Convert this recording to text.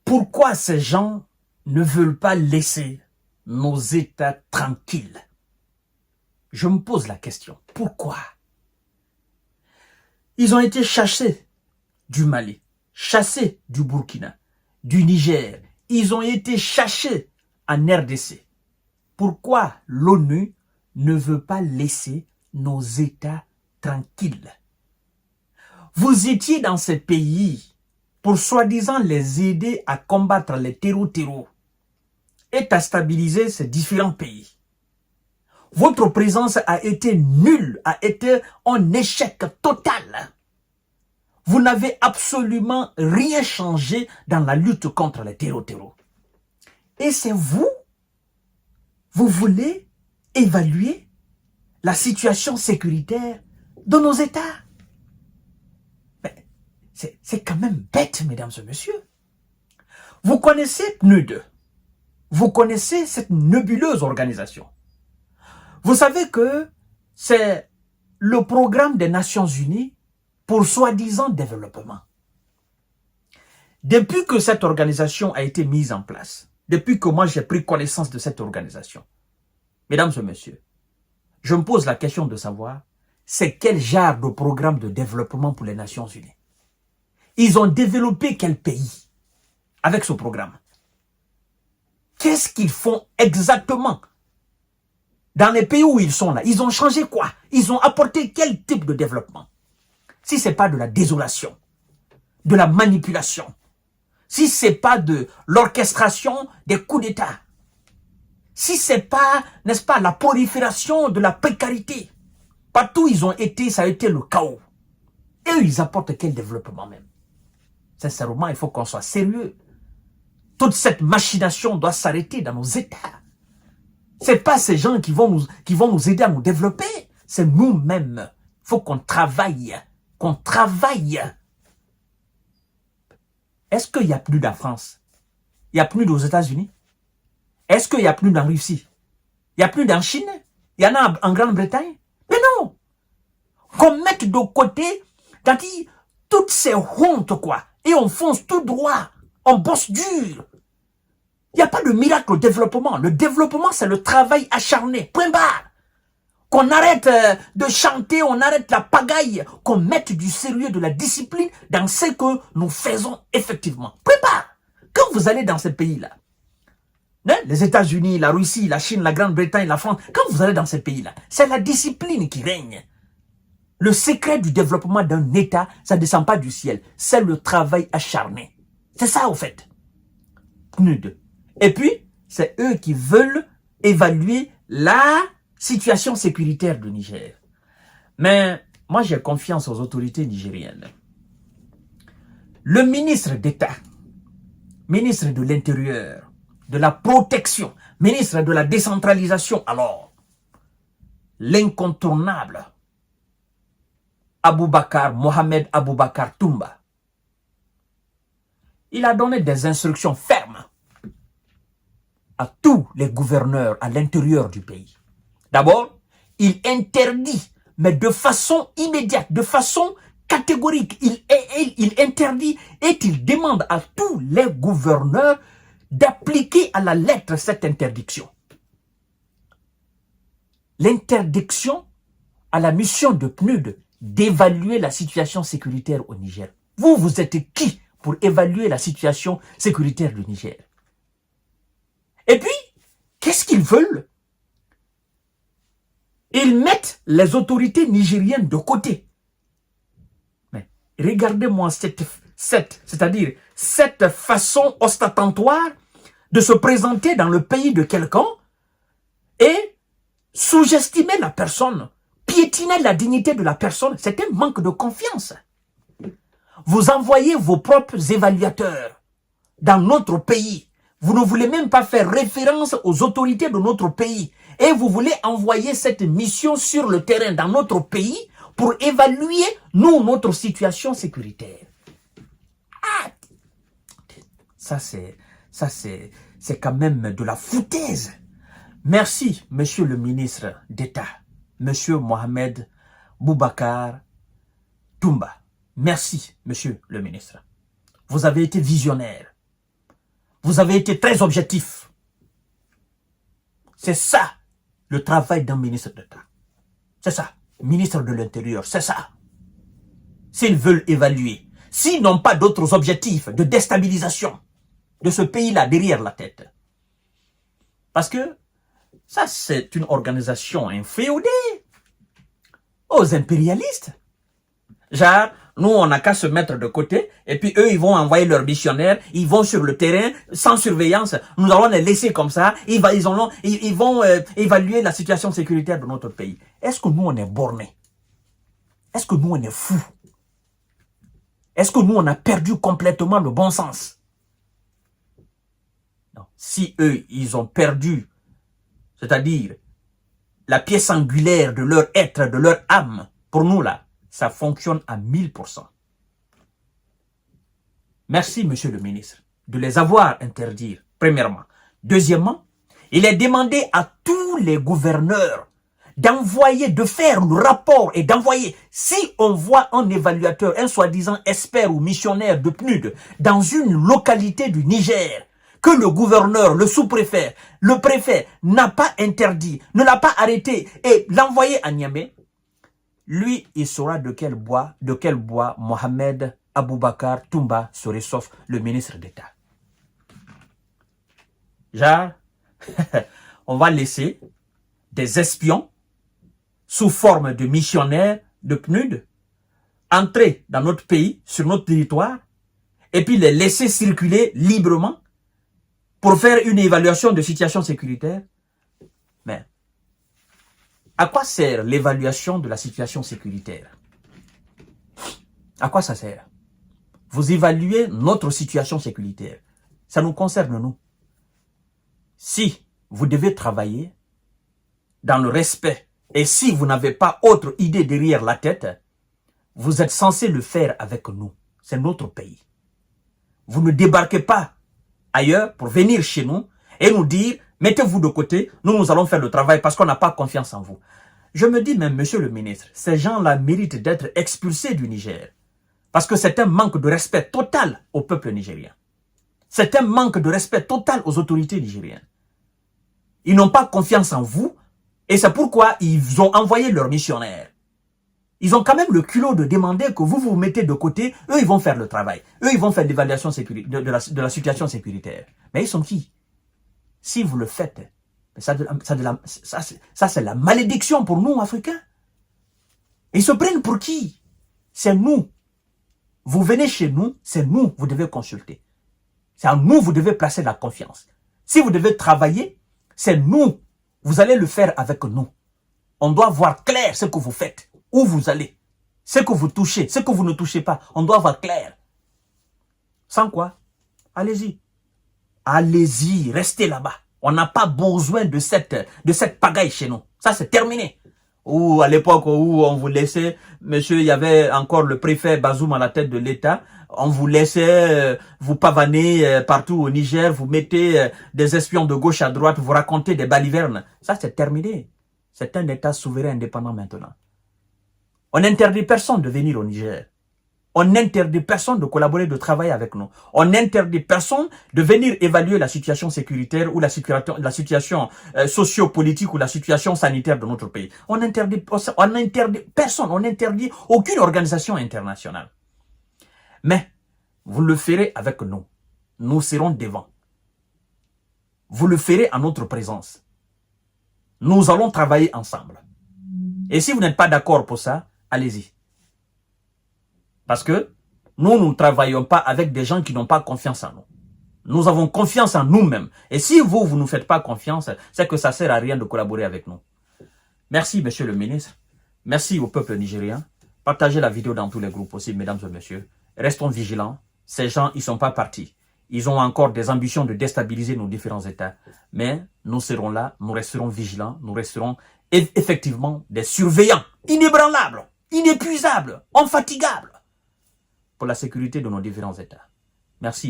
Pourquoi ces gens ne veulent pas laisser nos États tranquilles? Je me pose la question. Pourquoi? Ils ont été chassés du Mali, chassés du Burkina, du Niger. Ils ont été chassés en RDC. Pourquoi l'ONU ne veut pas laisser nos États tranquilles? Vous étiez dans ces pays pour soi-disant les aider à combattre les terreaux et à stabiliser ces différents pays. Votre présence a été nulle, a été un échec total. Vous n'avez absolument rien changé dans la lutte contre les terreaux. Et c'est vous voulez évaluer la situation sécuritaire de nos États. C'est quand même bête, mesdames et messieurs. Vous connaissez PNUD. Vous connaissez cette nébuleuse organisation. Vous savez que c'est le programme des Nations Unies pour soi-disant développement. Depuis que cette organisation a été mise en place, depuis que moi j'ai pris connaissance de cette organisation, mesdames et messieurs, je me pose la question de savoir c'est quel genre de programme de développement pour les Nations Unies. Ils ont développé quel pays avec ce programme? Qu'est-ce qu'ils font exactement dans les pays où ils sont là? Ils ont changé quoi? Ils ont apporté quel type de développement? Si ce n'est pas de la désolation, de la manipulation, si ce n'est pas de l'orchestration des coups d'État, si ce n'est pas, n'est-ce pas, la prolifération de la précarité, partout où ils ont été, ça a été le chaos. Et eux, ils apportent quel développement même? Sincèrement, il faut qu'on soit sérieux. Toute cette machination doit s'arrêter dans nos États. Ce n'est pas ces gens qui vont nous aider à nous développer. C'est nous-mêmes. Il faut qu'on travaille. Qu'on travaille. Est-ce qu'il n'y a plus de la France? Il n'y a plus aux États-Unis? Est-ce qu'il n'y a plus en Russie? Il n'y a plus en Chine? Il y en a en Grande-Bretagne? Mais non! Qu'on mette de côté, toutes ces hontes, quoi. Et on fonce tout droit. On bosse dur. Il n'y a pas de miracle au développement. Le développement, c'est le travail acharné. Point barre. Qu'on arrête de chanter, on arrête la pagaille. Qu'on mette du sérieux, de la discipline dans ce que nous faisons effectivement. Point barre. Quand vous allez dans ces pays-là, hein, les États-Unis, la Russie, la Chine, la Grande-Bretagne, la France, quand vous allez dans ces pays-là, c'est la discipline qui règne. Le secret du développement d'un État, ça ne descend pas du ciel. C'est le travail acharné. C'est ça, au fait. PNUD. Et puis, c'est eux qui veulent évaluer la situation sécuritaire du Niger. Mais moi, j'ai confiance aux autorités nigériennes. Le ministre d'État, ministre de l'Intérieur, de la Protection, ministre de la Décentralisation, alors, l'incontournable Mohamed Aboubakar Toumba, il a donné des instructions fermes à tous les gouverneurs à l'intérieur du pays. D'abord, il interdit, mais de façon immédiate, de façon catégorique, il interdit et il demande à tous les gouverneurs d'appliquer à la lettre cette interdiction. L'interdiction à la mission de PNUD d'évaluer la situation sécuritaire au Niger. Vous êtes qui pour évaluer la situation sécuritaire du Niger? Et puis, qu'est-ce qu'ils veulent? Ils mettent les autorités nigériennes de côté. Mais regardez-moi c'est-à-dire cette façon ostentatoire de se présenter dans le pays de quelqu'un et sous-estimer la personne, piétiner la dignité de la personne, c'est un manque de confiance. Vous envoyez vos propres évaluateurs dans notre pays. Vous ne voulez même pas faire référence aux autorités de notre pays. Et vous voulez envoyer cette mission sur le terrain dans notre pays pour évaluer, nous, notre situation sécuritaire. Ah, ça, c'est quand même de la foutaise. Merci, monsieur le ministre d'État, monsieur Mohamed Boubacar Toumba. Merci, monsieur le ministre. Vous avez été visionnaire. Vous avez été très objectif. C'est ça, le travail d'un ministre d'État. C'est ça, ministre de l'Intérieur, c'est ça. S'ils veulent évaluer, s'ils n'ont pas d'autres objectifs de déstabilisation de ce pays-là derrière la tête. Parce que ça, c'est une organisation inféodée aux impérialistes. Genre, nous, on n'a qu'à se mettre de côté, et puis eux, ils vont envoyer leurs missionnaires, ils vont sur le terrain, sans surveillance, nous allons les laisser comme ça, ils vont évaluer la situation sécuritaire de notre pays. Est-ce que nous, on est bornés? Est-ce que nous, on est fous? Est-ce que nous, on a perdu complètement le bon sens? Non. Si eux, ils ont perdu, c'est-à-dire la pièce angulaire de leur être, de leur âme, pour nous, là, ça fonctionne à 1000%. Merci, monsieur le ministre, de les avoir interdits, premièrement. Deuxièmement, il est demandé à tous les gouverneurs d'envoyer, de faire le rapport et d'envoyer, si on voit un évaluateur, un soi-disant expert ou missionnaire de PNUD dans une localité du Niger, que le gouverneur, le sous-préfet, le préfet n'a pas interdit, ne l'a pas arrêté et l'envoyer à Niamey, lui, il saura de quel bois Mohamed Aboubakar Toumba serait, sauf le ministre d'État. Genre, on va laisser des espions sous forme de missionnaires de PNUD entrer dans notre pays, sur notre territoire, et puis les laisser circuler librement pour faire une évaluation de situation sécuritaire. Mais à quoi sert l'évaluation de la situation sécuritaire? À quoi ça sert? Vous évaluez notre situation sécuritaire. Ça nous concerne, nous. Si vous devez travailler dans le respect, et si vous n'avez pas autre idée derrière la tête, vous êtes censé le faire avec nous. C'est notre pays. Vous ne débarquez pas ailleurs pour venir chez nous et nous dire « Mettez-vous de côté, nous allons faire le travail parce qu'on n'a pas confiance en vous. » Je me dis même, monsieur le ministre, ces gens-là méritent d'être expulsés du Niger. Parce que c'est un manque de respect total au peuple nigérien. C'est un manque de respect total aux autorités nigériennes. Ils n'ont pas confiance en vous et c'est pourquoi ils ont envoyé leurs missionnaires. Ils ont quand même le culot de demander que vous vous mettez de côté, eux ils vont faire le travail. Eux ils vont faire l'évaluation de la situation sécuritaire. Mais ils sont qui? Si vous le faites, ça c'est la malédiction pour nous, Africains. Ils se prennent pour qui? C'est nous. Vous venez chez nous, c'est nous, vous devez consulter. C'est à nous, vous devez placer la confiance. Si vous devez travailler, c'est nous. Vous allez le faire avec nous. On doit voir clair ce que vous faites, où vous allez, ce que vous touchez, ce que vous ne touchez pas. On doit voir clair. Sans quoi, allez-y. Allez-y, restez là-bas. On n'a pas besoin de cette pagaille chez nous. Ça, c'est terminé. Ou à l'époque où on vous laissait, monsieur, il y avait encore le préfet Bazoum à la tête de l'État, on vous laissait vous pavaner partout au Niger, vous mettez des espions de gauche à droite, vous racontez des balivernes. Ça, c'est terminé. C'est un État souverain indépendant maintenant. On n'interdit personne de venir au Niger. On n'interdit personne de collaborer, de travailler avec nous. On n'interdit personne de venir évaluer la situation sécuritaire ou la situation socio-politique ou la situation sanitaire de notre pays. On interdit personne, on interdit aucune organisation internationale. Mais vous le ferez avec nous. Nous serons devant. Vous le ferez en notre présence. Nous allons travailler ensemble. Et si vous n'êtes pas d'accord pour ça, allez-y. Parce que nous ne travaillons pas avec des gens qui n'ont pas confiance en nous. Nous avons confiance en nous-mêmes. Et si vous ne nous faites pas confiance, c'est que ça ne sert à rien de collaborer avec nous. Merci, monsieur le ministre. Merci au peuple nigérien. Partagez la vidéo dans tous les groupes possibles, mesdames et messieurs. Restons vigilants. Ces gens, ils ne sont pas partis. Ils ont encore des ambitions de déstabiliser nos différents États. Mais nous serons là, nous resterons vigilants, nous resterons effectivement des surveillants inébranlables, inépuisables, infatigables pour la sécurité de nos différents États. Merci.